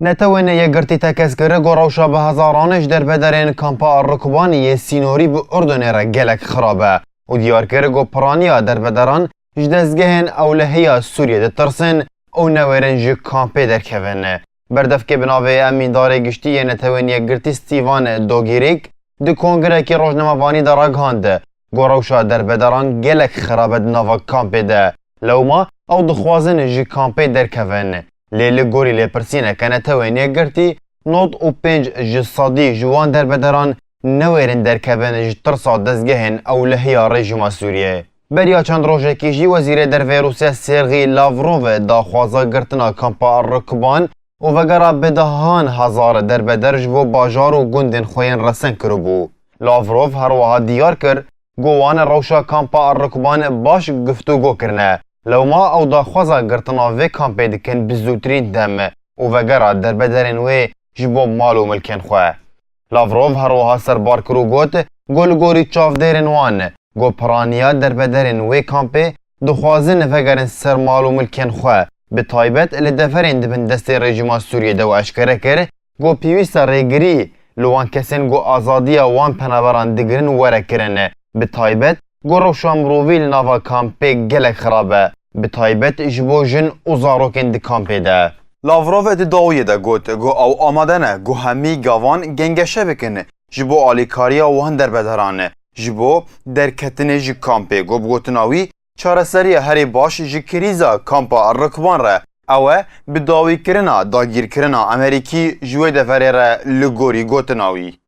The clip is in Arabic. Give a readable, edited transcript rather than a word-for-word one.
نتوین یگرتی تکس کرده گروشا به هزارانش در بدرین کامپا رکبانی سینوری به اردن را گلک خرابه و دیار کرده گو پرانیا در بدران جدزگهن اولهیا سوریه ده ترسن او نویرن جی کامپی در کهون. بردف که بناوه امین داره گشتی نتوین یگرتی ستیوان دوگیریک ده کنگره که روزنامه‌وانی در اگهانده گروشا در بدران گلک خرابه نوا کامپی ده لوما او دخوازن جی کامپی در کهون. لیل گوری لپرسینه که نتوین یگرتی نوت و پنج جسادی جوان در بدران نویرن در کهون جی ترسا دزگهن اولهیا رژیم سوریه. بریا چند روزه کیجی وزیر در روسیه سرگی لاوروف داخوازا گرتنا کامپا رکبان و وگرا بدهان هزار در بدرج و باجار و گندن خوین رسن کربو. لاوروف هر وها دیار کر گوان روشا کامپا رکبان باش گفتگو کرنه لوما او داخوازا گرتنا و کامپی دکن بزودترین دم و وگرا در بدرین و جبو مالو ملکن خواه. لاوروف هر وها سربار کرو گوت گلگوری چاف دیرن وان گو پرانیا در بدرین وی کامپی دخوازن وگرن سر مالو ملکن خواه به تایبت لدفرین دبن دست رژیم سوریه دو اشکره کر گو پیویست ریگری لوان کسین گو آزادی وان پنابران دگرن وره کرن به تایبت گو روشام روویل ناوا کامپی گلک خرابه به تایبت جبو جن اوزاروکن دی کامپی ده. لاوروف دی داویه ده گوت گو او آمدنه گو همی گاوان گنگشه بکنه جبو آلیکاریا وان در بدرانه جبو در کتنه جی کامپی گو بگوتناوی چارەسەری هەری باش ji krîza kampa rikban re ew e bi dawîkirina dagîrkirina Amerîkî ji wê deverê re li gorî gotinawî.